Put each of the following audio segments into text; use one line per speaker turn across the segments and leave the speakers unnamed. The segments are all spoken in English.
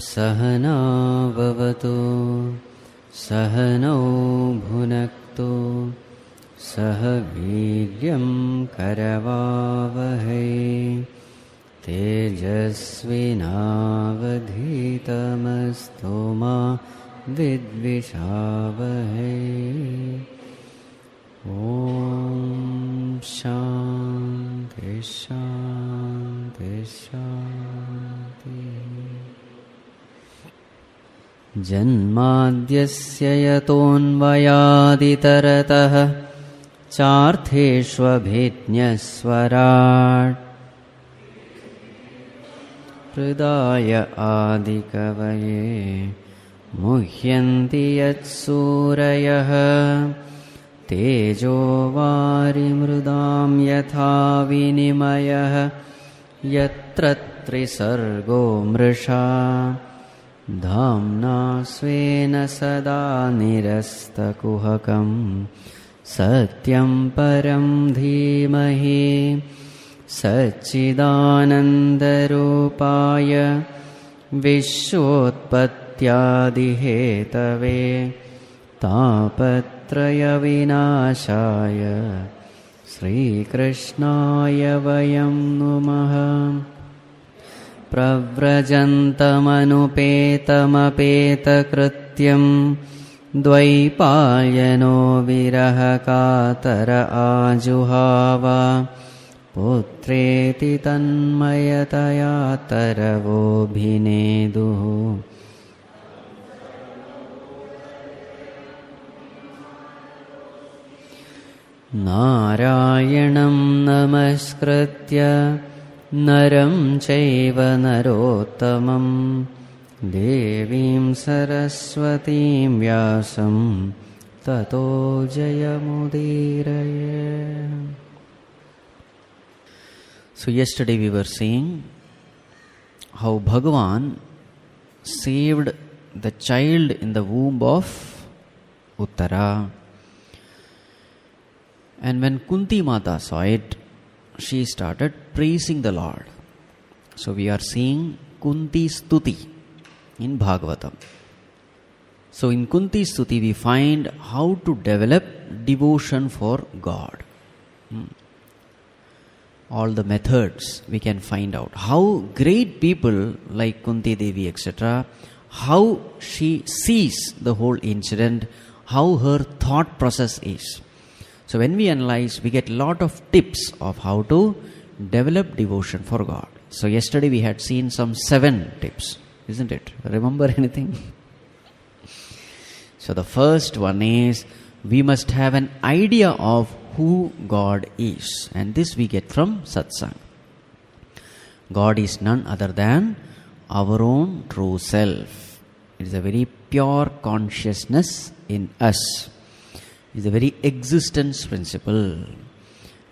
सहनाववतु सहनौ भुनक्तु सह वीर्यं करवावहै तेजस्विनावधीतमस्तु मा विद्विषावहै। ॐ शान्ति शान्ति शान्ति। जन्माद्यस्य यतोऽन्वयादितरतः चार्थेष्वभिज्ञस्वराट् हृदाय आदिकवये मुह्यन्ति यत्सूरयः तेजो वारिमृदां यथा विनिमयः यत्र त्रिसर्गो मृषा धाम्ना स्वेन सदा निरस्तकुहकं सत्यं परं धीमहि सच्चिदानन्दरूपाय विश्वोत्पत्त्यादिहेतवे तापत्रयविनाशाय श्रीकृष्णाय वयं नुमः। प्रव्रजन्तमनुपेतमपेतकृत्यं द्वैपायनो विरहकातर आजुहाव पुत्रेति तन्मयतया तरवोऽभिनेदुः। नारायणं नमस्कृत्य नरं चैव नरोत्तमं देवीं सरस्वतीं व्यासं ततो जयमुदीरये। So yesterday we were seeing how Bhagavan saved the child in the womb of Uttara. And when Kunti Mata saw it, she started praising the Lord. So we are seeing Kunti Stuti in Bhagavatam. So in Kunti Stuti we find how to develop devotion for God. All the methods we can find out. How great people like Kunti Devi etc., how she sees the whole incident, how her thought process is. So when we analyze, we get a lot of tips of how to develop devotion for God. So yesterday we had seen some 7 tips, isn't it? Remember anything? So the first one is, we must have an idea of who God is. And this we get from Satsang. God is none other than our own true self. It is a very pure consciousness in us. It is a very existence principle.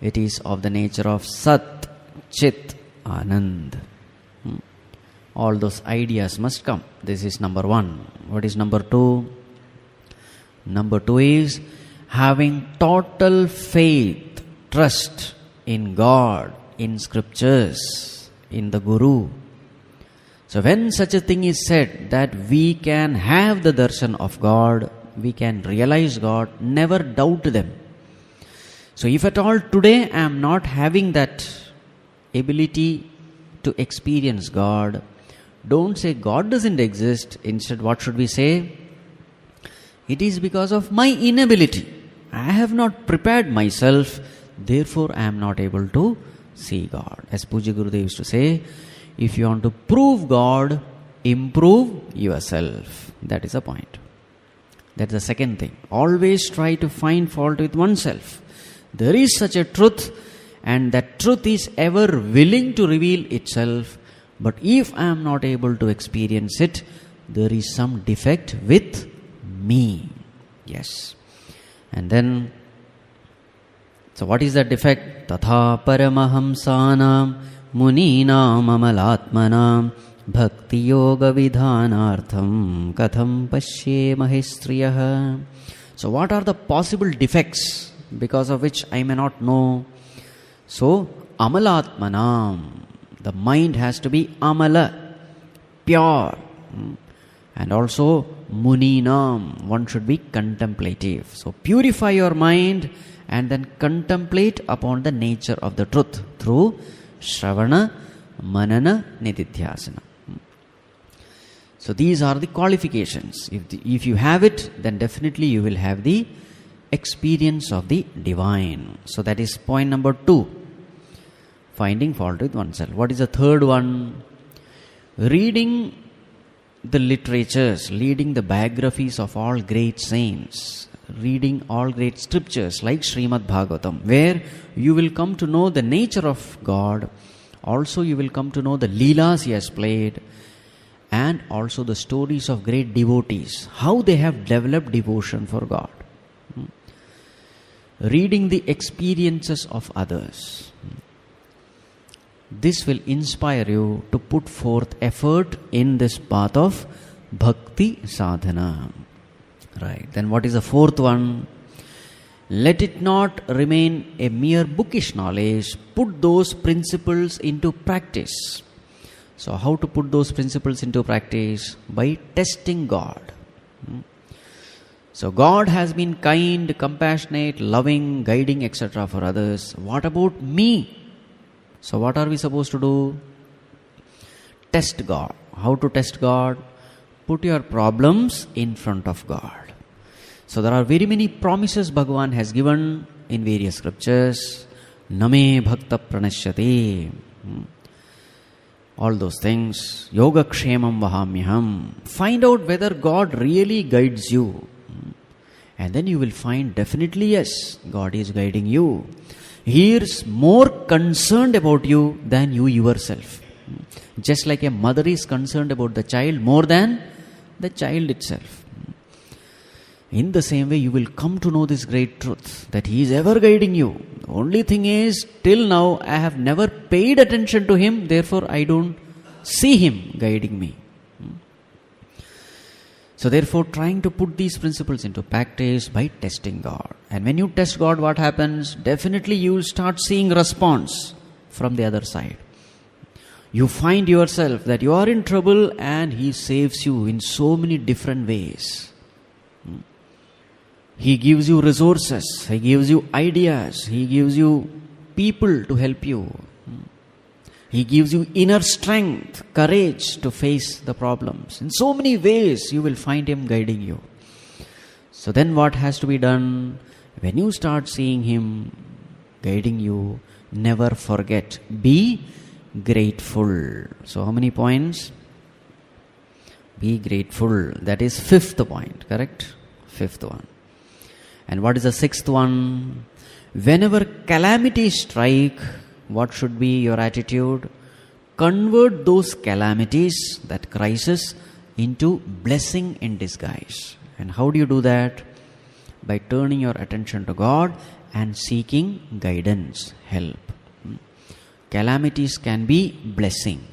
It is of the nature of Sat, Chit, Anand. All those ideas must come. This is number 1. What is number 2? Number 2 is having total faith, trust in God, in scriptures, in the Guru. So when such a thing is said that we can have the darshan of God, we can realize God, never doubt them. So if at all today I am not having that ability to experience God, don't say God doesn't exist. Instead, what should we say? It is because of my inability. I have not prepared myself, therefore I am not able to see God. As Pujya Gurudev used to say, if you want to prove God, improve yourself. That is the point. That's the second thing. Always try to find fault with oneself. There is such a truth, and that truth is ever willing to reveal itself. But if I am not able to experience it, there is some defect with me. Yes. And then, so what is that defect? Tatha paramahamsanam muninam amalatmanam bhakti yoga vidhanartham katham pasye mahistriyah. So what are the possible defects because of which I may not know? So amalatmanam, the mind has to be amala, pure. And also muninam, one should be contemplative. So purify your mind and then contemplate upon the nature of the truth through Shravana, Manana, Nididhyasana. So these are the qualifications. If you have it, then definitely you will have the experience of the divine. So that is point number 2. Finding fault with oneself. What is the third one? Reading the literatures, reading the biographies of all great saints, reading all great scriptures like Srimad Bhagavatam, where you will come to know the nature of God. Also you will come to know the Leelas He has played, and also the stories of great devotees, how they have developed devotion for God. Reading the experiences of others. This will inspire you to put forth effort in this path of bhakti sadhana. Right. Then what is the fourth one? Let it not remain a mere bookish knowledge. Put those principles into practice. So how to put those principles into practice? By testing God. So God has been kind, compassionate, loving, guiding, etc. for others. What about me? So what are we supposed to do? Test God. How to test God? Put your problems in front of God. So there are very many promises Bhagavan has given in various scriptures. Name bhakta pranashyate. All those things. Yoga kshemam vahamyaham. Find out whether God really guides you. And then you will find definitely yes, God is guiding you. He is more concerned about you than you yourself. Just like a mother is concerned about the child more than the child itself. In the same way, you will come to know this great truth that He is ever guiding you. The only thing is, till now I have never paid attention to Him, therefore I don't see Him guiding me. So therefore, trying to put these principles into practice by testing God. And when you test God, what happens? Definitely you will start seeing response from the other side. You find yourself that you are in trouble and He saves you in so many different ways. He gives you resources, He gives you ideas, He gives you people to help you. He gives you inner strength, courage to face the problems. In so many ways you will find Him guiding you. So then what has to be done? When you start seeing Him guiding you, never forget. Be grateful. So how many points? Be grateful. That is 5th point, correct? 5th one. And what is the 6th one? Whenever calamities strike, what should be your attitude? Convert those calamities, that crisis, into blessing in disguise. And how do you do that? By turning your attention to God and seeking guidance, help. Calamities can be blessing.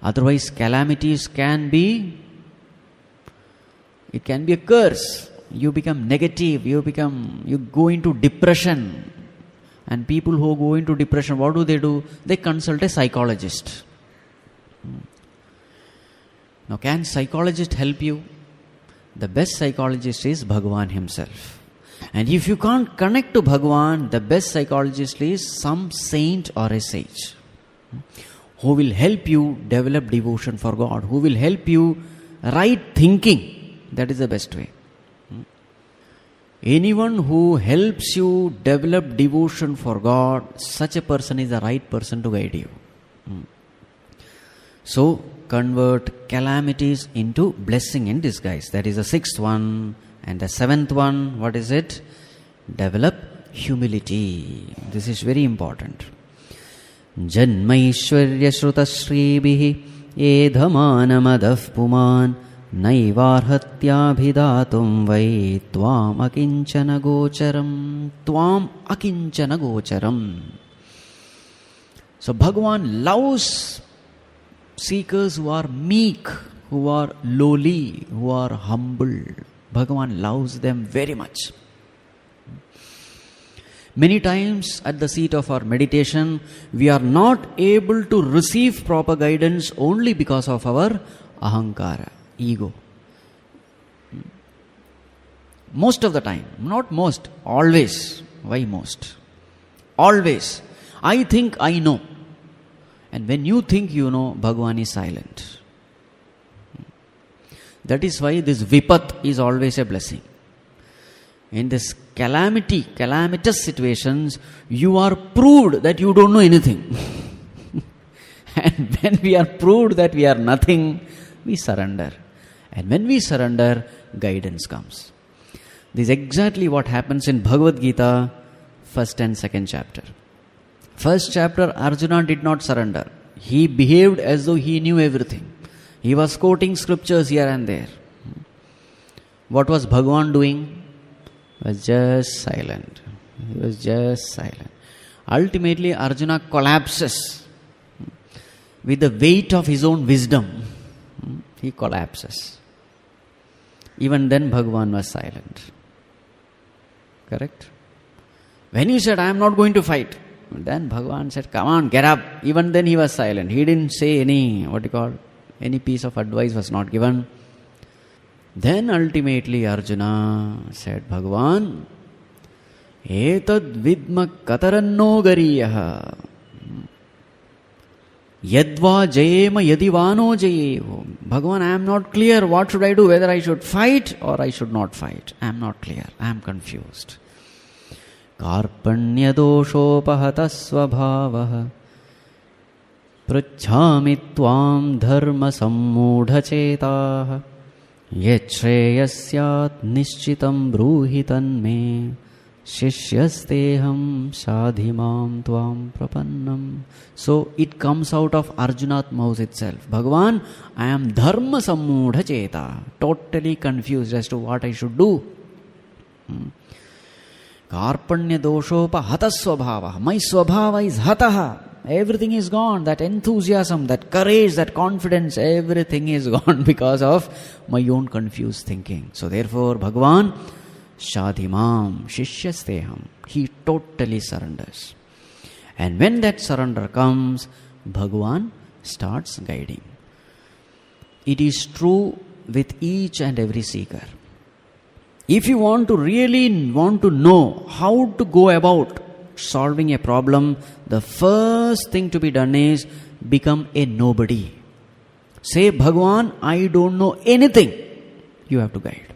Otherwise, calamities can be a curse. You become negative, you go into depression. And people who go into depression, what do? They consult a psychologist. Now, can psychologist help you? The best psychologist is Bhagavan Himself. And if you can't connect to Bhagavan, the best psychologist is some saint or a sage who will help you develop devotion for God, who will help you right thinking. That is the best way. Anyone who helps you develop devotion for God, such a person is the right person to guide you. So, convert calamities into blessing in disguise. That is the sixth one. And the seventh one, what is it? Develop humility. This is very important. Janmaishwarya shrutashribhi edhamanamadav puman naivarhatyabhidatum vai tvam akinchana gocharam. Tvam akinchana gocharam. So Bhagavan loves seekers who are meek, who are lowly, who are humble. Bhagavan loves them very much. Many times at the seat of our meditation, we are not able to receive proper guidance only because of our ahankara, ego. Most of the time, not most, always. Why most? Always. I think I know. And when you think you know, Bhagavan is silent. That is why this vipat is always a blessing. In this calamitous situations, you are proved that you don't know anything. And when we are proved that we are nothing, we surrender. And when we surrender, guidance comes. This is exactly what happens in Bhagavad Gita, first and second chapter. First chapter, Arjuna did not surrender. He behaved as though he knew everything. He was quoting scriptures here and there. What was Bhagavan doing? He was just silent. He was just silent. Ultimately, Arjuna collapses with the weight of his own wisdom. He collapses. Even then, Bhagavan was silent. Correct? When he said, I am not going to fight, then Bhagavan said, come on, get up. Even then he was silent. He didn't say any piece of advice was not given. Then ultimately Arjuna said, Bhagavan, etad vidma kataranno gariyaha yadva jayema yadivano jayevo. Bhagavan, I am not clear. What should I do? Whether I should fight or I should not fight. I am not clear. I am confused. Karpanya doshopahata svabhavah prachhami tvam dharma sammudha yachreyasya nishchitam bruhitan me shishyasteham sadhimam tvam prapannam. So it comes out of Arjuna's mouth itself. Bhagavan, I am dharma sammudha cheta, totally confused as to what I should do. Karpanya doshopa hata swabhava. My swabhava is hataha. Everything is gone. That enthusiasm, that courage, that confidence, everything is gone because of my own confused thinking. So therefore, Bhagavan, Shadhimam, Shishyasteham. He totally surrenders. And when that surrender comes, Bhagavan starts guiding. It is true with each and every seeker. If you really want to know how to go about solving a problem, the first thing to be done is become a nobody. Say, Bhagavan, I don't know anything. You have to guide.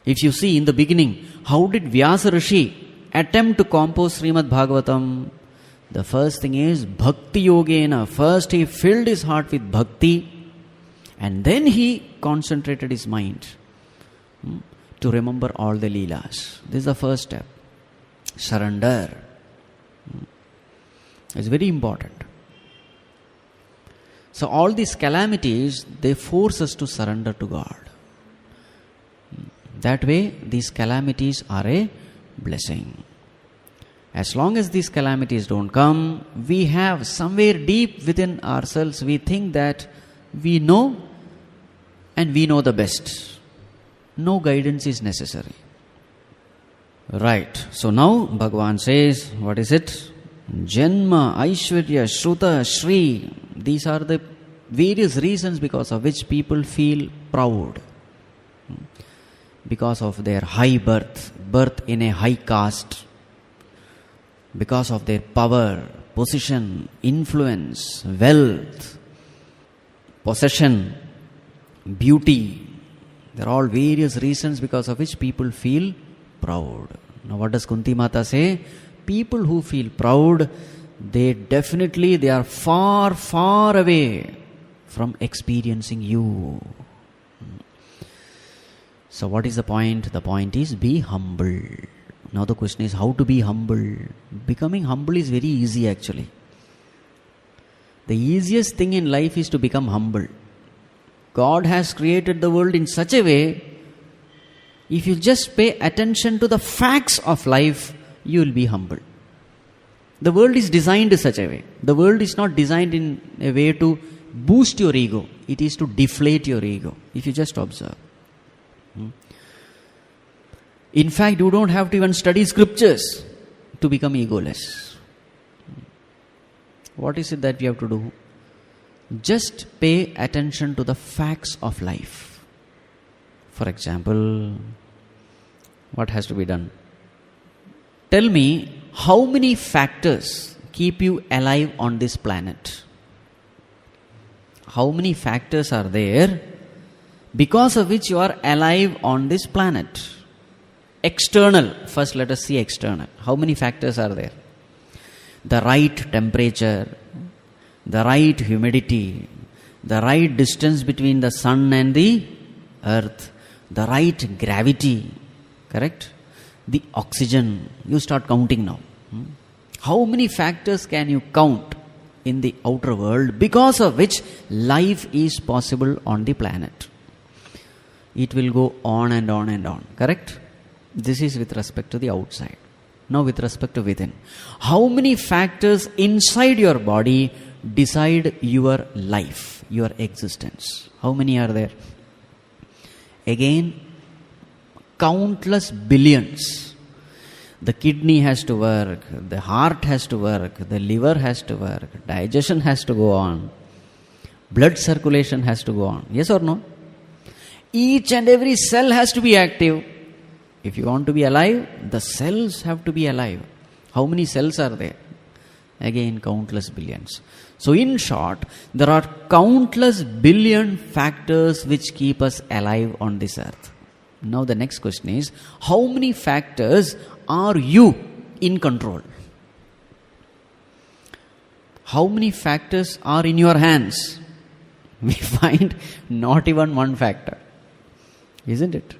If you see in the beginning, how did Vyasa Rishi attempt to compose Srimad Bhagavatam? The first thing is Bhakti Yogena. First he filled his heart with bhakti and then he concentrated his mind to remember all the leelas. This is the first step. Surrender. It's very important. So all these calamities, they force us to surrender to God. That way, these calamities are a blessing. As long as these calamities don't come, we have somewhere deep within ourselves, we think that we know and we know the best. No guidance is necessary. Right. So now Bhagavan says, what is it? Janma, Aishwarya, Shruta, Shri. These are the various reasons because of which people feel proud. Because of their high birth in a high caste. Because of their power, position, influence, wealth, possession, beauty. There are all various reasons because of which people feel proud. Now what does Kunti Mata say? People who feel proud, they are far, far away from experiencing you. So what is the point? The point is be humble. Now the question is how to be humble. Becoming humble is very easy actually. The easiest thing in life is to become humble. God has created the world in such a way, if you just pay attention to the facts of life, you will be humble. The world is designed in such a way. The world is not designed in a way to boost your ego. It is to deflate your ego, if you just observe. In fact, you don't have to even study scriptures to become egoless. What is it that you have to do? Just pay attention to the facts of life. For example, what has to be done? Tell me how many factors keep you alive on this planet? How many factors are there because of which you are alive on this planet? External. First let us see external. How many factors are there? The right temperature, the right humidity, the right distance between the sun and the earth, the right gravity, correct? The oxygen. You start counting now. How many factors can you count in the outer world because of which life is possible on the planet? It will go on and on and on, correct? This is with respect to the outside. Now with respect to within. How many factors inside your body decide your life, your existence? How many are there? Again, countless billions. The kidney has to work, the heart has to work, the liver has to work, digestion has to go on, blood circulation has to go on. Yes or no? Each and every cell has to be active. If you want to be alive, the cells have to be alive. How many cells are there? Again, countless billions. So in short, there are countless billion factors which keep us alive on this earth. Now the next question is, how many factors are you in control? How many factors are in your hands? We find not even one factor. Isn't it?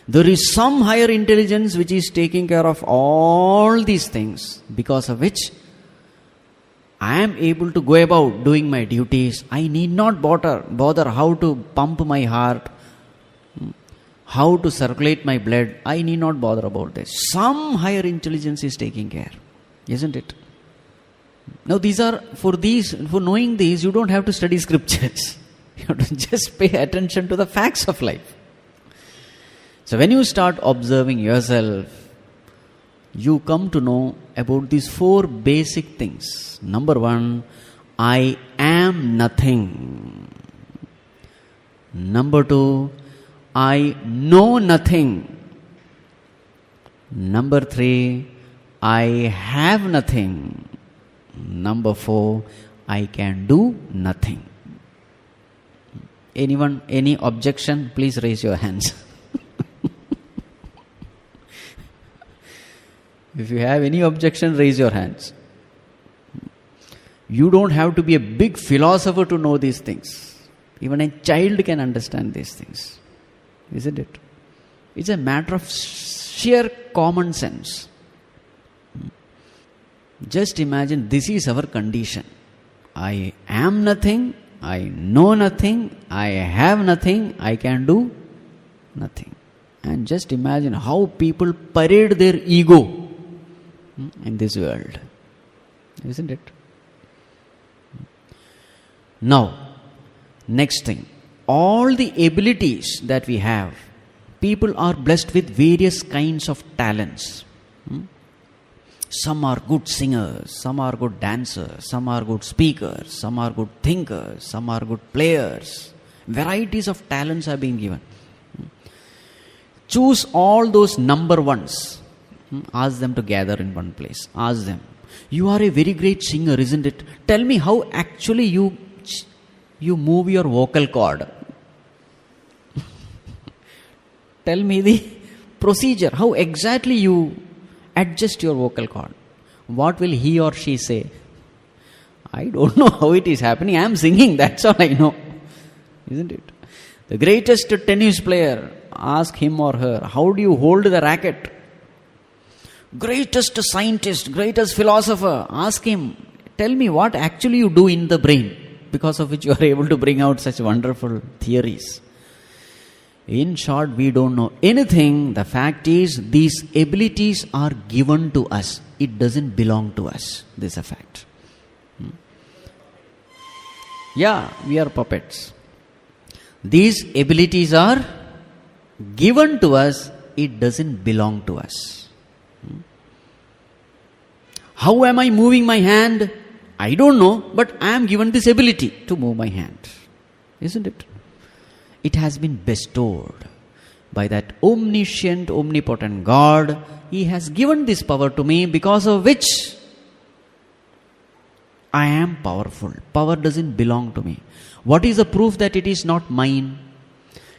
There is some higher intelligence which is taking care of all these things, because of which I am able to go about doing my duties. I need not bother how to pump my heart, how to circulate my blood. I need not bother about this. Some higher intelligence is taking care. Isn't it? Now for knowing these, you don't have to study scriptures. You have to just pay attention to the facts of life. So when you start observing yourself, you come to know about these four basic things. Number one, I am nothing. Number two, I know nothing. Number three, I have nothing. Number four, I can do nothing. Anyone, any objection? Please raise your hands. If you have any objection, raise your hands. You don't have to be a big philosopher to know these things. Even a child can understand these things. Isn't it? It's a matter of sheer common sense. Just imagine this is our condition. I am nothing, I know nothing, I have nothing, I can do nothing. And just imagine how people parade their ego in this world. Isn't it? Now, next thing. All the abilities that we have, people are blessed with various kinds of talents. Some are good singers, some are good dancers, some are good speakers, some are good thinkers, some are good players. Varieties of talents are being given. Choose all those number ones. Ask them to gather in one place. Ask them, you are a very great singer, isn't it? Tell me how actually you move your vocal cord. Tell me the procedure, how exactly you adjust your vocal cord. what will he or she say? I don't know how it is happening. I am singing, that's all I know. Isn't it? The greatest tennis player, ask him or her, how do you hold the racket? Greatest scientist, greatest philosopher, ask him, tell me what actually you do in the brain, because of which you are able to bring out such wonderful theories. In short, we don't know anything. The fact is, these abilities are given to us. It doesn't belong to us. This is a fact. Yeah, we are puppets. These abilities are given to us. It doesn't belong to us. How am I moving my hand? I don't know, but I am given this ability to move my hand. Isn't it? It has been bestowed by that omniscient, omnipotent God. He has given this power to me, because of which I am powerful. Power doesn't belong to me. What is the proof that it is not mine?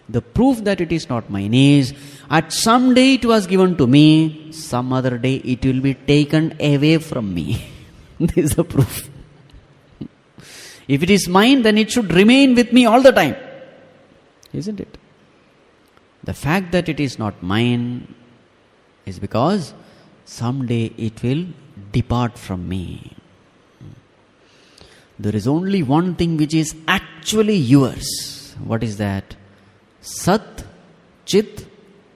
The proof that it is not mine is, at some day it was given to me, some other day it will be taken away from me. This is the proof. If it is mine, then it should remain with me all the time. Isn't it? The fact that it is not mine is because someday it will depart from me. There is only one thing which is actually yours. What is that? Sat, Chit,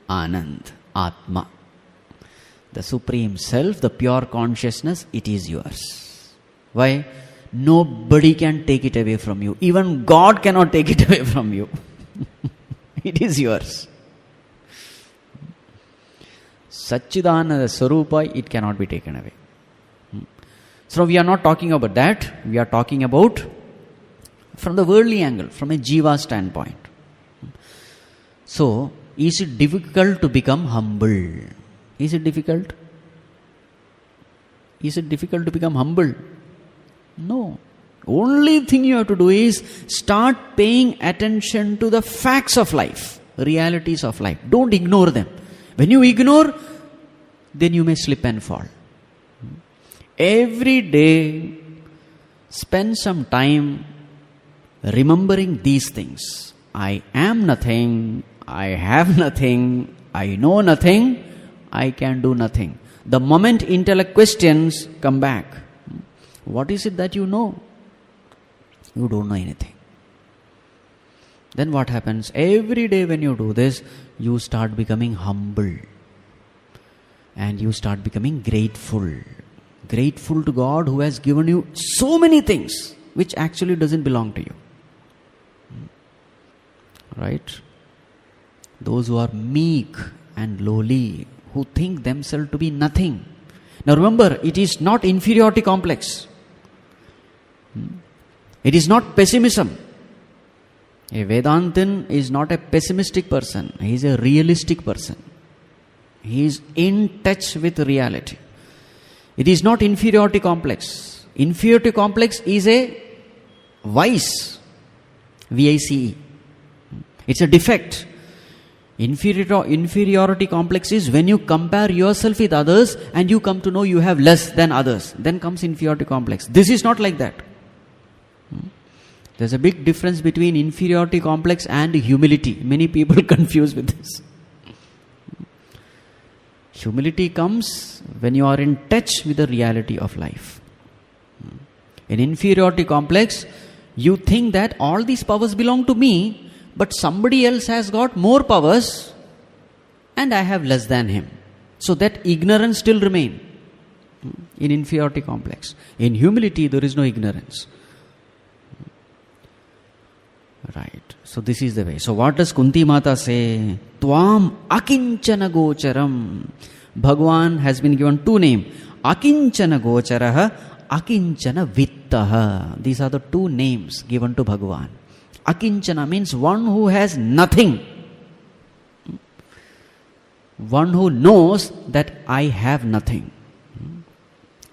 Anand, Atma. The Supreme Self, the pure consciousness, it is yours. Why? Nobody can take it away from you. Even God cannot take it away from you. It is yours. Satchidananda Swarupa, it cannot be taken away. So we are not talking about that. We are talking about from the worldly angle, from a jiva standpoint. So, is it difficult to become humble? Is it difficult? Is it difficult to become humble? No. Only thing you have to do is start paying attention to the facts of life, realities of life. Don't ignore them. When you ignore, then you may slip and fall. Every day, spend some time remembering these things. I am nothing, I have nothing, I know nothing, I can do nothing. The moment intellect questions, come back. What is it that you know? You don't know anything. Then what happens? Every day when you do this, you start becoming humble. And you start becoming grateful. Grateful to God who has given you so many things which actually doesn't belong to you. Right? Those who are meek and lowly, who think themselves to be nothing. Now remember, it is not inferiority complex. It is not pessimism. A Vedantin is not a pessimistic person. He is a realistic person. He is in touch with reality. It is not inferiority complex. Inferiority complex is a vice. V-I-C-E. It's a defect. Inferiority complex is when you compare yourself with others and you come to know you have less than others. Then comes inferiority complex. This is not like that. There's a big difference between inferiority complex and humility. Many people confuse with this. Humility comes when you are in touch with the reality of life. In inferiority complex, you think that all these powers belong to me, but somebody else has got more powers and I have less than him. So that ignorance still remains in inferiority complex. In humility, there is no ignorance. Right. So this is the way. So what does Kunti Mata say? Tvam akinchana gocharam. Bhagwan has been given two names. Akinchana gocharaha, akinchana vittaha. These are the two names given to Bhagwan. Akinchana means one who has nothing. One who knows that I have nothing.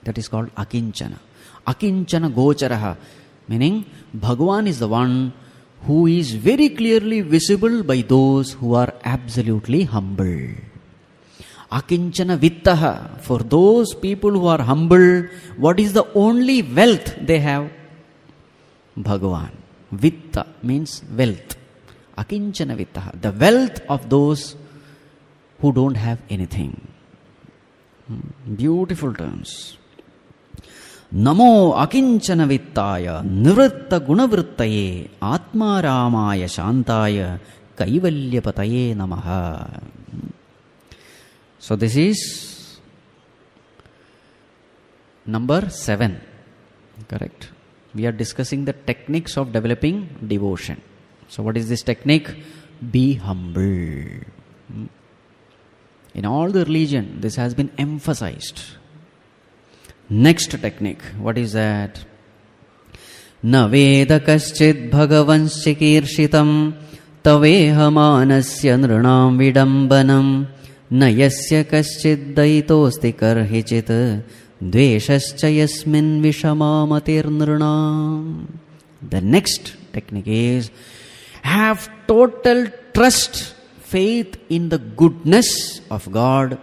That is called akinchana. Akinchana gocharaha. Meaning Bhagwan is the one who is very clearly visible by those who are absolutely humble. Akinchana vittaha. For those people who are humble, what is the only wealth they have? Bhagavan. Vitta means wealth. Akinchana vittaha. The wealth of those who don't have anything. Beautiful terms. Namo akinchana vittaya nivritta gunavrittaye atma ramaya shantaya kaivalyapataye namaha. So this is number 7. Correct? We are discussing the techniques of developing devotion. So what is this technique? Be humble. In all the religion, this has been emphasized. Next technique, what is that? Na veda kaschid bhagavanshikiršitam taveha manasya nrnam vidambanam na yasya kaschid daitosti karhichit dveshascha yasmin vishamamatir nrnam. The next technique is have total trust, faith in the goodness of God,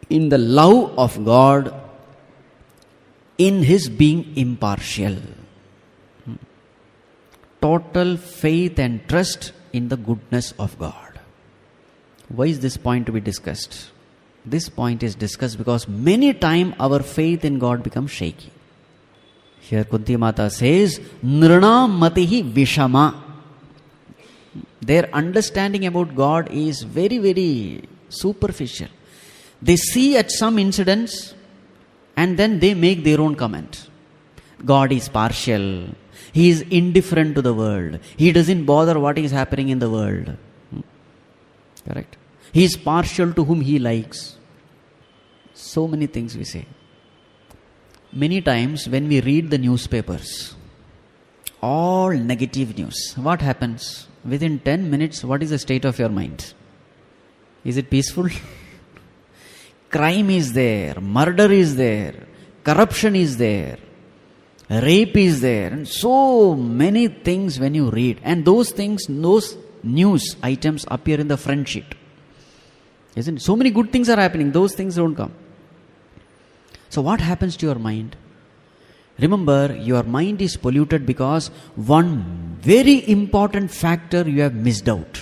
in the love of God, in His being impartial. Total faith and trust in the goodness of God. Why is this point to be discussed? This point is discussed because many times our faith in God becomes shaky. Here Kunti Mata says, Nrna matihi vishama. Their understanding about God is very, very superficial. They see at some incidents and then they make their own comment. God is partial. He is indifferent to the world. He doesn't bother what is happening in the world. Correct? He is partial to whom He likes. So many things we say. Many times when we read the newspapers, all negative news, what happens? Within 10 minutes, what is the state of your mind? Is it peaceful? Crime is there, murder is there, corruption is there, rape is there, and so many things when you read. And those things, those news items appear in the front sheet. Isn't it? So many good things are happening, those things don't come. So what happens to your mind? Remember, your mind is polluted because one very important factor you have missed out.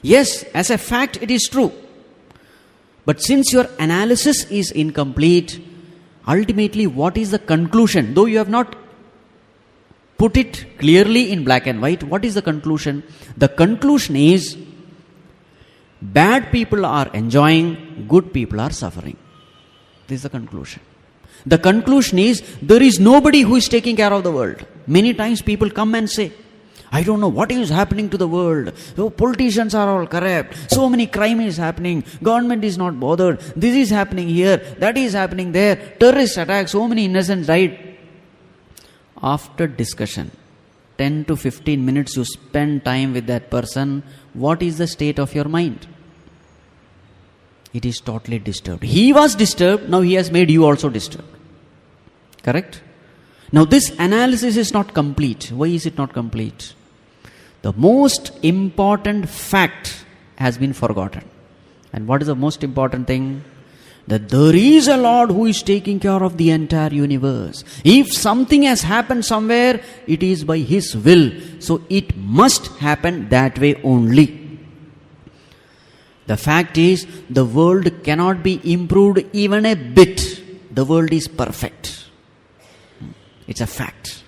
Yes, as a fact it is true. But since your analysis is incomplete, ultimately what is the conclusion? Though you have not put it clearly in black and white, what is the conclusion? The conclusion is, bad people are enjoying, good people are suffering. This is the conclusion. The conclusion is, there is nobody who is taking care of the world. Many times people come and say, I don't know what is happening to the world. Oh, politicians are all corrupt. So many crime is happening. Government is not bothered. This is happening here. That is happening there. Terrorist attacks. So many innocents died. After discussion, 10 to 15 minutes you spend time with that person. What is the state of your mind? It is totally disturbed. He was disturbed. Now he has made you also disturbed. Correct? Now this analysis is not complete. Why is it not complete? The most important fact has been forgotten. And what is the most important thing? That there is a Lord who is taking care of the entire universe. If something has happened somewhere, it is by His will. So it must happen that way only. The fact is, the world cannot be improved even a bit. The world is perfect. It's a fact.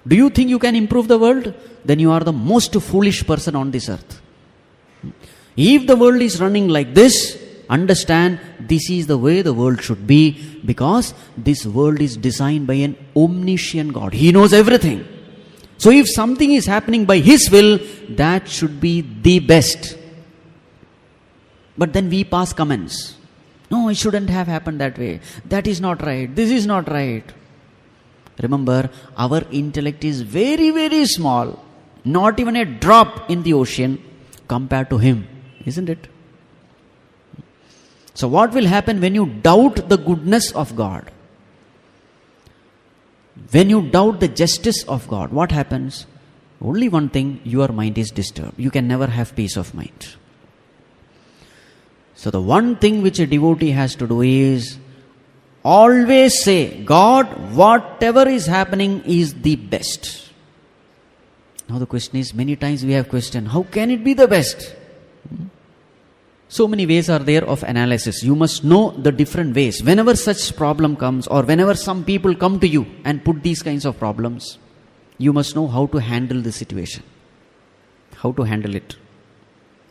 Do you think you can improve the world? Then you are the most foolish person on this earth. If the world is running like this, understand this is the way the world should be, because this world is designed by an omniscient God. He knows everything. So if something is happening by His will, that should be the best. But then we pass comments. No, it shouldn't have happened that way. That is not right. This is not right. Remember, our intellect is very, very small. Not even a drop in the ocean compared to Him. Isn't it? So what will happen when you doubt the goodness of God? When you doubt the justice of God, what happens? Only one thing, your mind is disturbed. You can never have peace of mind. So the one thing which a devotee has to do is always say, God, whatever is happening is the best. Now the question is, many times we have questioned, how can it be the best? So many ways are there of analysis. You must know the different ways. Whenever such problem comes, or whenever some people come to you and put these kinds of problems, you must know how to handle the situation. How to handle it.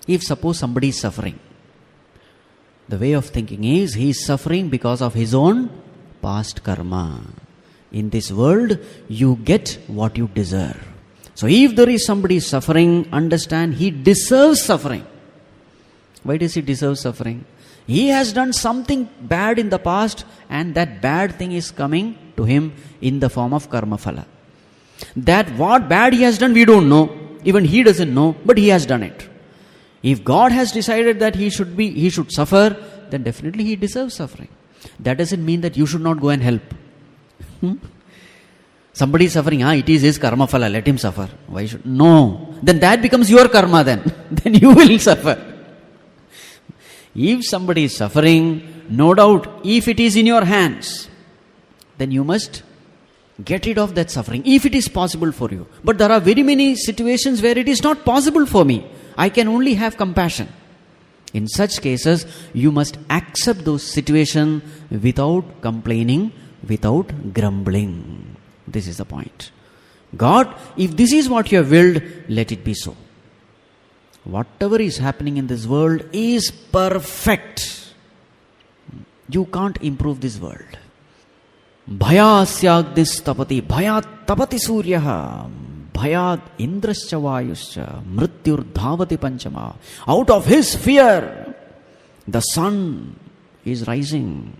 If suppose somebody is suffering, the way of thinking is, he is suffering because of his own past karma. In this world, you get what you deserve. So if there is somebody suffering, understand he deserves suffering. Why does he deserve suffering? He has done something bad in the past, and that bad thing is coming to him in the form of karma phala. That what bad he has done, we don't know. Even he doesn't know, but he has done it. If God has decided that he should suffer, then definitely he deserves suffering. That doesn't mean that you should not go and help. Somebody is suffering, it is his karma phala, let him suffer. Why should? No. Then that becomes your karma then. Then you will suffer. If somebody is suffering, no doubt, if it is in your hands, then you must get rid of that suffering, if it is possible for you. But there are very many situations where it is not possible for me. I can only have compassion. In such cases, you must accept those situations without complaining, without grumbling. This is the point. God, if this is what you have willed, let it be so. Whatever is happening in this world is perfect. You can't improve this world. Bhayasyagdis tapati, bhayat tapati suryaha, bhayat indrascha vayuscha, mrityur dhavati panchama. Out of his fear, the sun is rising,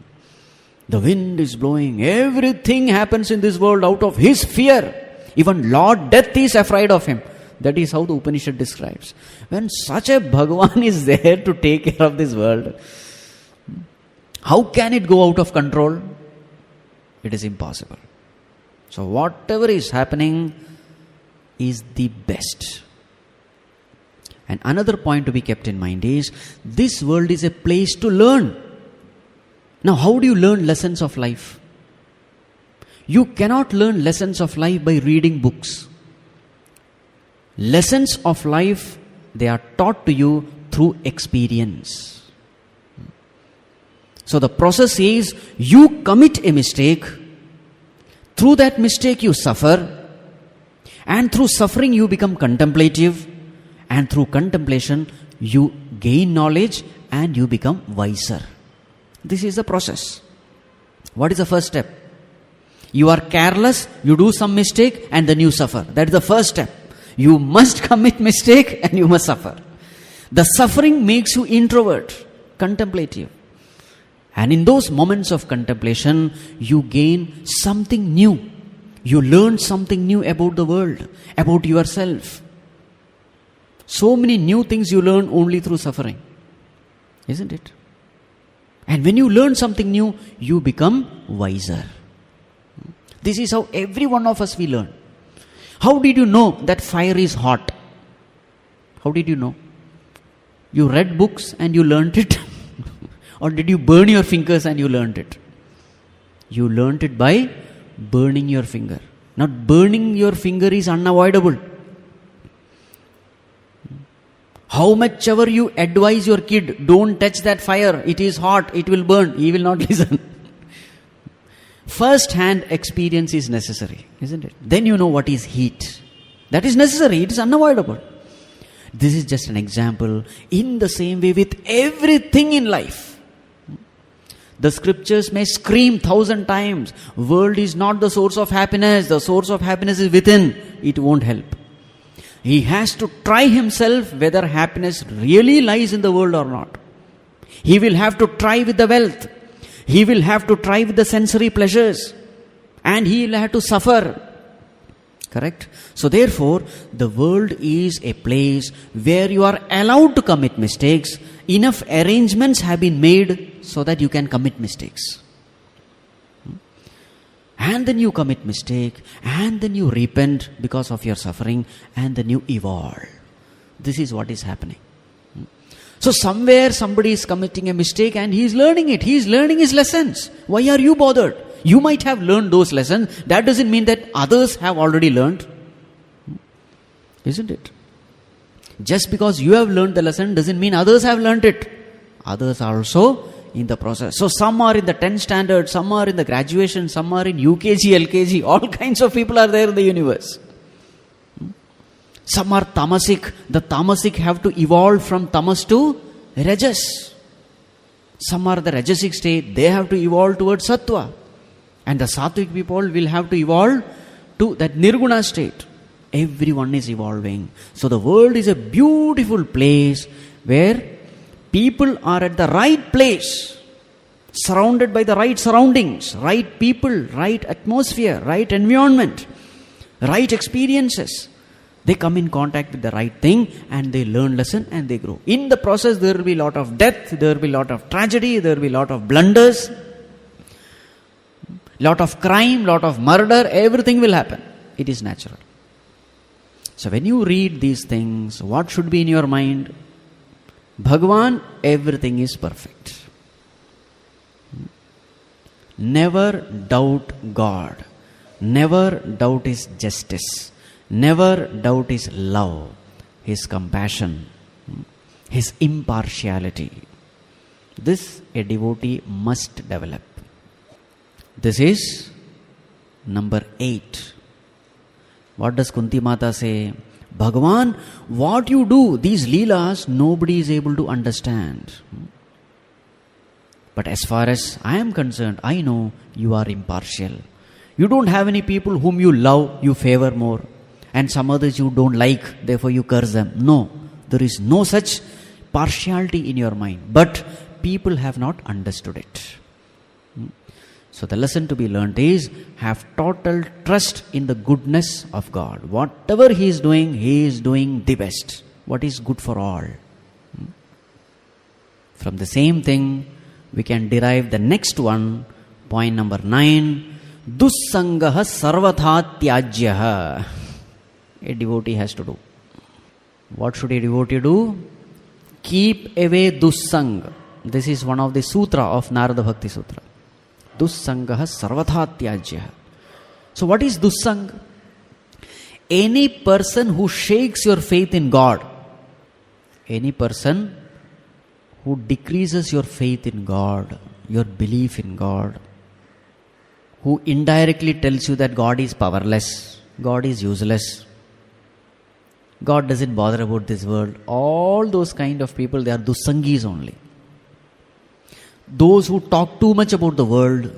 the wind is blowing, everything happens in this world out of his fear. Even Lord Death is afraid of him. That is how the Upanishad describes. When such a Bhagavan is there to take care of this world, how can it go out of control? It is impossible. So whatever is happening is the best. And another point to be kept in mind is, this world is a place to learn. Now how do you learn lessons of life? You cannot learn lessons of life by reading books. Lessons of life, they are taught to you through experience. So the process is, you commit a mistake, through that mistake you suffer, and through suffering you become contemplative, and through contemplation you gain knowledge and you become wiser. This is the process. What is the first step? You are careless, you do some mistake and then you suffer. That is the first step. You must commit mistake and you must suffer. The suffering makes you introvert, contemplative. And in those moments of contemplation, you gain something new. You learn something new about the world, about yourself. So many new things you learn only through suffering. Isn't it? And when you learn something new, you become wiser. This is how every one of us we learn. How did you know that fire is hot? How did you know? You read books and you learnt it? Or did you burn your fingers and you learnt it? You learnt it by burning your finger. Not burning your finger is unavoidable. How much ever you advise your kid, don't touch that fire, it is hot, it will burn, he will not listen. First hand experience is necessary, isn't it? Then you know what is heat. That is necessary, it is unavoidable. This is just an example. In the same way with everything in life. The scriptures may scream 1,000 times, world is not the source of happiness, the source of happiness is within. It won't help. He has to try himself whether happiness really lies in the world or not. He will have to try with the wealth. He will have to try with the sensory pleasures. And he will have to suffer. Correct? So therefore, the world is a place where you are allowed to commit mistakes. Enough arrangements have been made so that you can commit mistakes. And then you commit mistake, and then you repent because of your suffering, and then you evolve. This is what is happening. So somewhere somebody is committing a mistake and he is learning it. He is learning his lessons. Why are you bothered? You might have learned those lessons. That doesn't mean that others have already learned. Isn't it? Just because you have learned the lesson doesn't mean others have learned it. Others are also in the process. So some are in the 10th standard, some are in the graduation, some are in UKG, LKG. All kinds of people are there in the universe. Some are tamasic. The tamasic have to evolve from tamas to rajas. Some are the rajasic state. They have to evolve towards sattva. And the sattvic people will have to evolve to that nirguna state. Everyone is evolving. So the world is a beautiful place where people are at the right place, surrounded by the right surroundings, right people, right atmosphere, right environment, right experiences. They come in contact with the right thing and they learn lesson and they grow. In the process, there will be a lot of death, there will be a lot of tragedy, there will be a lot of blunders, lot of crime, lot of murder, everything will happen. It is natural. So when you read these things, what should be in your mind? Bhagavan, everything is perfect. Never doubt God. Never doubt His justice. Never doubt His love, His compassion, His impartiality. This a devotee must develop. This is number 8. What does Kunti Mata say? Bhagavan, what you do, these leelas, nobody is able to understand. But as far as I am concerned, I know you are impartial. You don't have any people whom you love, you favor more. And some others you don't like, therefore you curse them. No, there is no such partiality in your mind. But people have not understood it. So the lesson to be learnt is, have total trust in the goodness of God. Whatever He is doing the best. What is good for all. From the same thing, we can derive the next one, point number 9. Dussangaha sarvatha tyajyaha. A devotee has to do. What should a devotee do? Keep away dussang. This is one of the sutra of Narada Bhakti Sutra. Dussangaha sarvatha tyajyaha. So what is dussang? Any person who shakes your faith in God, any person who decreases your faith in God, your belief in God, who indirectly tells you that God is powerless, God is useless, God doesn't bother about this world. All those kind of people, they are dussangis only. Those who talk too much about the world,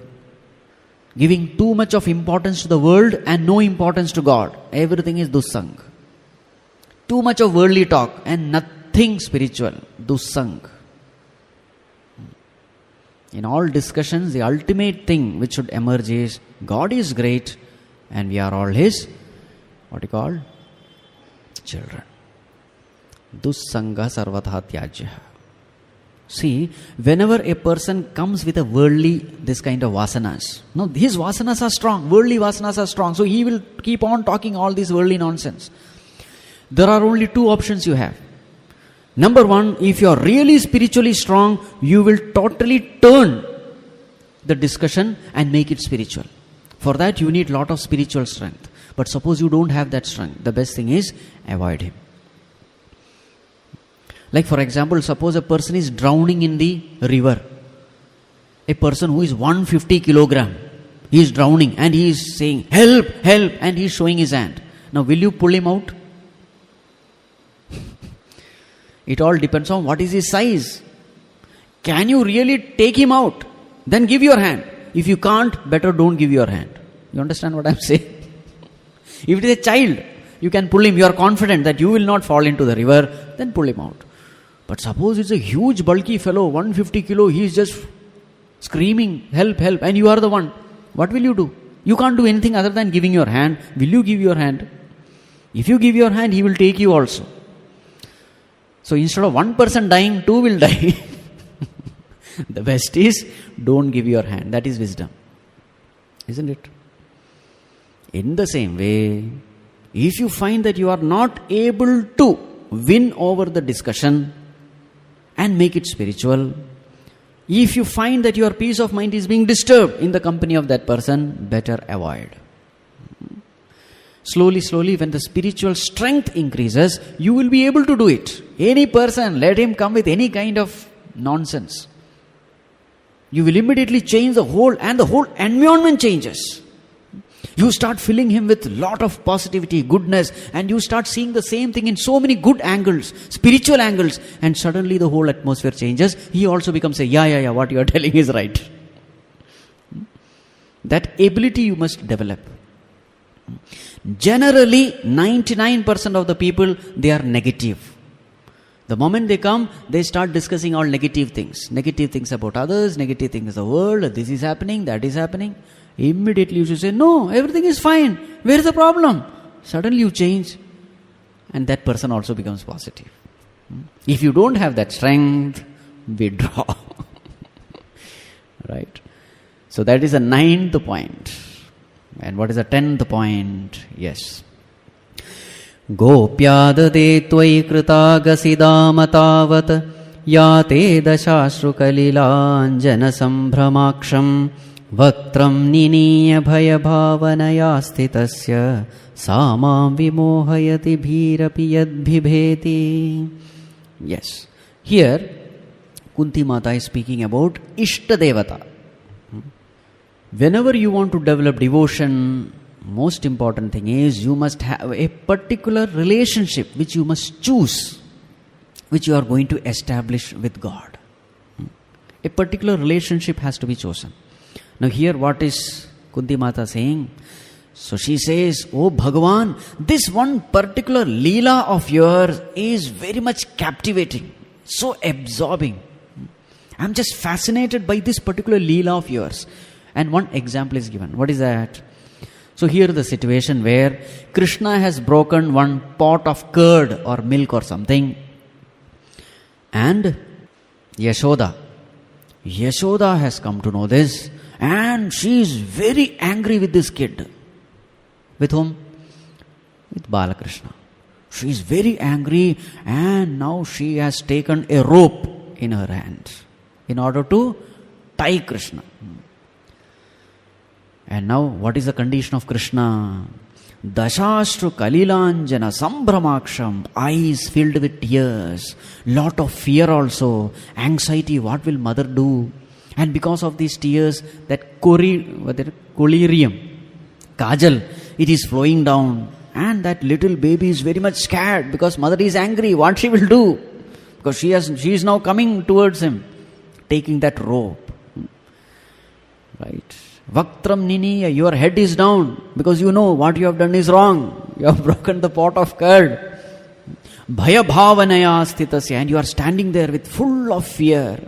giving too much of importance to the world and no importance to God. Everything is dussang. Too much of worldly talk and nothing spiritual. Dussang. In all discussions, the ultimate thing which should emerge is, God is great and we are all His, children. Dussanga sarvatha tyajyaha. See, whenever a person comes with a worldly, this kind of vasanas, no, his vasanas are strong, worldly vasanas are strong, so he will keep on talking all this worldly nonsense. There are only 2 options you have. Number 1, if you are really spiritually strong, you will totally turn the discussion and make it spiritual. For that, you need lot of spiritual strength. But suppose you don't have that strength, the best thing is avoid him. Like for example, suppose a person is drowning in the river. A person who is 150 kilogram, he is drowning and he is saying, help, help, and he is showing his hand. Now will you pull him out? It all depends on what is his size. Can you really take him out? Then give your hand. If you can't, better don't give your hand. You understand what I am saying? If it is a child, you can pull him. You are confident that you will not fall into the river, then pull him out. But suppose it's a huge bulky fellow, 150 kilo, he is just screaming, help, help, and you are the one. What will you do? You can't do anything other than giving your hand. Will you give your hand? If you give your hand, he will take you also. So instead of one person dying, 2 will die. The best is, don't give your hand. That is wisdom. Isn't it? In the same way, if you find that you are not able to win over the discussion, and make it spiritual. If you find that your peace of mind is being disturbed in the company of that person, better avoid. Slowly, when the spiritual strength increases, you will be able to do it. Any person, let him come with any kind of nonsense. You will immediately change the whole environment changes. You start filling him with lot of positivity, goodness, and you start seeing the same thing in so many good angles, spiritual angles, and suddenly the whole atmosphere changes. He also becomes yeah, what you are telling is right. That ability you must develop. Generally, 99% of the people, they are negative. The moment they come, they start discussing all negative things. Negative things about others, negative things of the world, this is happening, that is happening. Immediately you should say, no, everything is fine. Where is the problem? Suddenly you change. And that person also becomes positive. If you don't have that strength, withdraw. Right? So that is the 9th point. And what is the 10th point? Yes. Gopyadade tvai kritagasidamatavata yate dashashrukalilāņjana sambhramakṣam vaktram niniya bhayabhavanaya sthitasya samam vimohayati bhirapi yadbhibheti. Yes. Here, Kunti Mata is speaking about Ishtadevata. Whenever you want to develop devotion, most important thing is you must have a particular relationship which you must choose, which you are going to establish with God. A particular relationship has to be chosen. Now here what is Kunti Mata saying? So she says, oh Bhagavan, this one particular Leela of yours is very much captivating, so absorbing. I'm just fascinated by this particular Leela of yours. And one example is given. What is that? So here the situation where Krishna has broken one pot of curd or milk or something, and Yashoda has come to know this, and she is very angry with this kid. With whom? With Balakrishna. She is very angry, and now she has taken a rope in her hand in order to tie Krishna. And now what is the condition of Krishna? Dashashru kalilāņjana sambhramakṣam, eyes filled with tears, lot of fear also, anxiety, what will mother do? And because of these tears, that collyrium, kajal, it is flowing down, and that little baby is very much scared because mother is angry, what she will do? Because she is now coming towards him, taking that rope. Right? Vaktram niniya, your head is down because you know what you have done is wrong. You have broken the pot of curd. Bhaya bhavanaya sthitasya, and you are standing there with full of fear.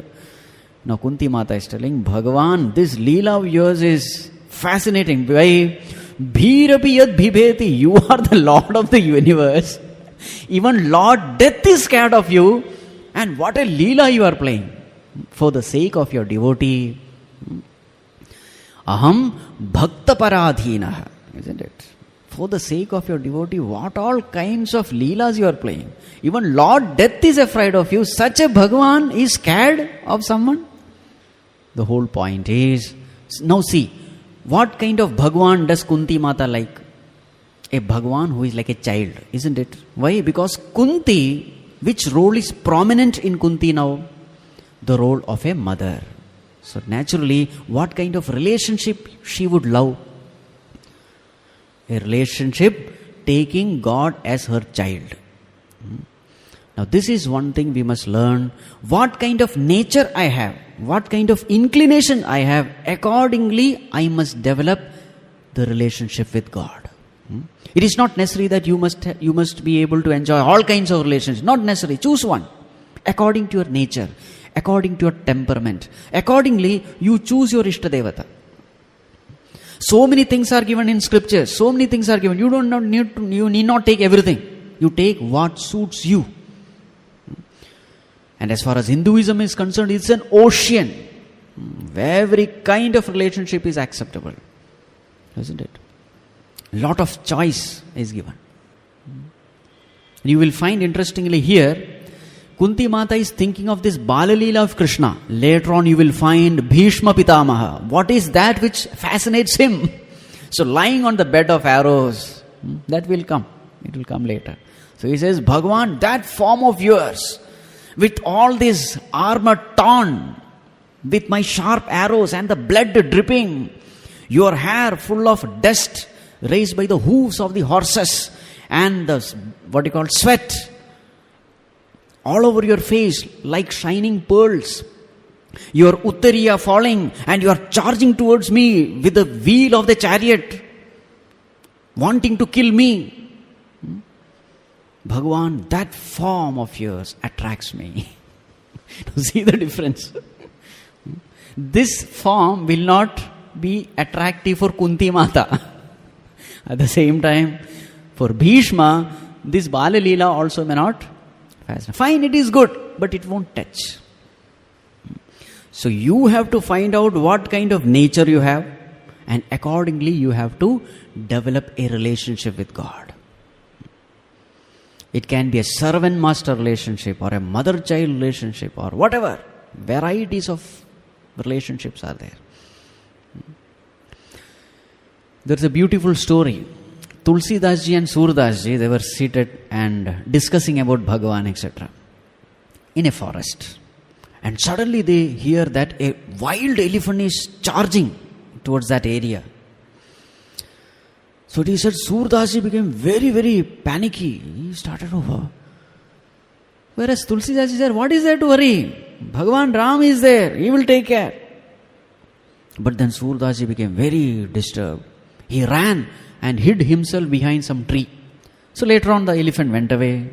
Now Kunti Mata is telling, Bhagavan, this Leela of yours is fascinating. Why? Bhirapi yad bhibheti, you are the Lord of the universe. Even Lord Death is scared of you. And what a Leela you are playing. For the sake of your devotee. Aham bhakta paradhīnah, isn't it? For the sake of your devotee, what all kinds of leelas you are playing. Even Lord Death is afraid of you. Such a Bhagavan is scared of someone. The whole point is, now see, what kind of Bhagavan does Kunti Mata like? A Bhagavan who is like a child, isn't it? Why? Because Kunti, which role is prominent in Kunti now? The role of a mother. So naturally, what kind of relationship she would love? A relationship taking God as her child. Now this is one thing we must learn. What kind of nature I have, what kind of inclination I have, accordingly I must develop the relationship with God. It is not necessary that you must be able to enjoy all kinds of relationships. Not necessary. Choose one according to your nature, according to your temperament. Accordingly, you choose your Ishtadevata. So many things are given in scriptures. So many things are given. You need not take everything. You take what suits you. And as far as Hinduism is concerned, it's an ocean. Every kind of relationship is acceptable. Isn't it? Lot of choice is given. You will find interestingly here, Kunti Mata is thinking of this Bala Leela of Krishna. Later on you will find Bhishma Pitamaha. What is that which fascinates him? So lying on the bed of arrows, that will come. It will come later. So he says, Bhagavan, that form of yours, with all this armor torn, with my sharp arrows and the blood dripping, your hair full of dust raised by the hooves of the horses, and the, sweat all over your face like shining pearls, your uttariya falling, and you are charging towards me with the wheel of the chariot, wanting to kill me. Bhagavan, that form of yours attracts me. See the difference? This form will not be attractive for Kunti Mata. At the same time, for Bhishma, this Bala Leela also may not fascinate. Fine, it is good, but it won't touch. So you have to find out what kind of nature you have, and accordingly you have to develop a relationship with God. It can be a servant-master relationship or a mother-child relationship or whatever. Varieties of relationships are there. There's a beautiful story. Tulsi Das ji and Surdas ji, they were seated and discussing about Bhagavan, etc. in a forest. And suddenly they hear that a wild elephant is charging towards that area. So he said, Surdas ji became very, very panicky. He started over. Whereas Tulsi Das ji said, what is there to worry? Bhagavan Ram is there. He will take care. But then Surdas ji became very disturbed. He ran and hid himself behind some tree. So later on the elephant went away.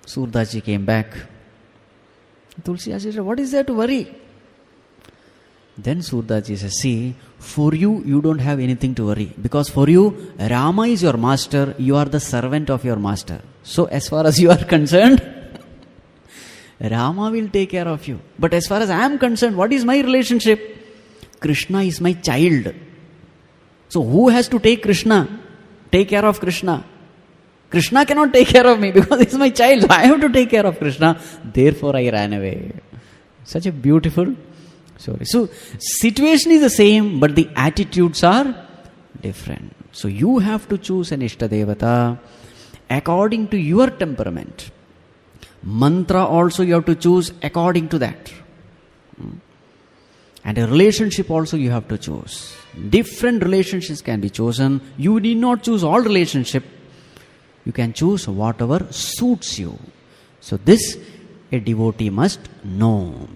Surdas ji came back. Tulsi Das ji said, what is there to worry? Then Surdas ji says, see, for you, you don't have anything to worry. Because for you, Rama is your master. You are the servant of your master. So as far as you are concerned, Rama will take care of you. But as far as I am concerned, what is my relationship? Krishna is my child. So who has to take Krishna? Take care of Krishna. Krishna cannot take care of me because he's my child. So I have to take care of Krishna. Therefore I ran away. Such a beautiful story. So situation is the same, but the attitudes are different. So you have to choose an Ishtadevata according to your temperament. Mantra also you have to choose according to that. And a relationship also you have to choose. Different relationships can be chosen. You need not choose all relationship. You can choose whatever suits you. So this a devotee must know.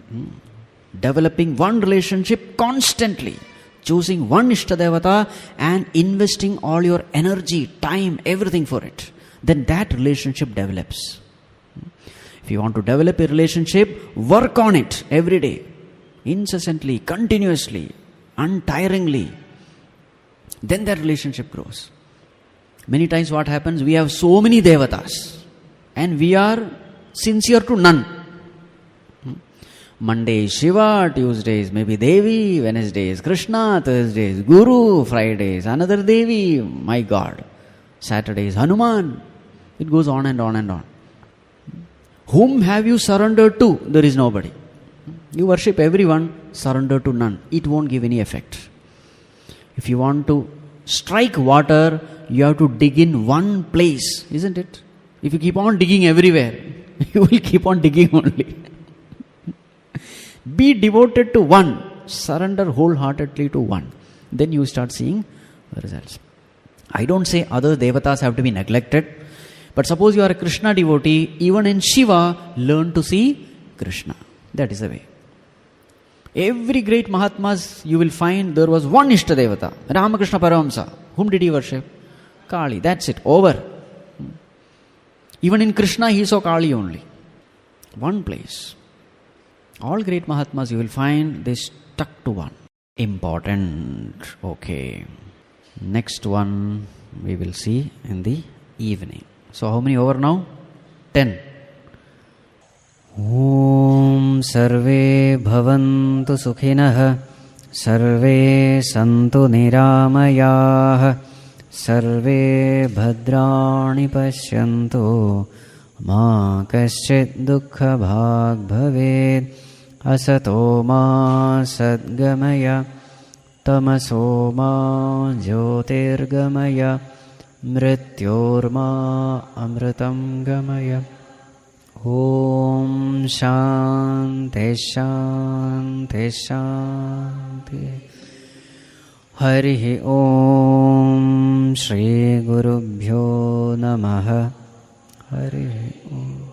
Developing one relationship constantly. Choosing one Ishtadevata and investing all your energy, time, everything for it. Then that relationship develops. If you want to develop a relationship, work on it every day. Incessantly, continuously, untiringly. Then that relationship grows. Many times what happens, we have so many devatas and we are sincere to none. Monday is Shiva, Tuesday is maybe Devi, Wednesday is Krishna, Thursday is Guru, Friday is another Devi, my God. Saturday is Hanuman. It goes on and on and on. Whom have you surrendered to? There is nobody. You worship everyone, surrender to none. It won't give any effect. If you want to strike water, you have to dig in one place, isn't it? If you keep on digging everywhere, you will keep on digging only. Be devoted to one. Surrender wholeheartedly to one. Then you start seeing the results. I don't say other devatas have to be neglected. But suppose you are a Krishna devotee, even in Shiva, learn to see Krishna. That is the way. Every great Mahatmas, you will find there was one Ishtadevata. Ramakrishna Paramahamsa. Whom did he worship? Kali. That's it. Over. Even in Krishna, he saw Kali only. One place. All great Mahatmas, you will find they stuck to one. Important. Okay. Next one we will see in the evening. So how many over now? 10. Om Sarve Bhavantu Sukhinah Sarve Santu Niramayah Sarve Bhadrani Pashyantu मा कश्चित् दुःखभाग् भवेत् असतो मा सद्गमय तमसो मा ज्योतिर्गमय मृत्योर्मा अमृतं गमय। ॐ शान्ति शान्ति शान्ति। हरिः ॐ श्रीगुरुभ्यो नमः। हरिः ॐ।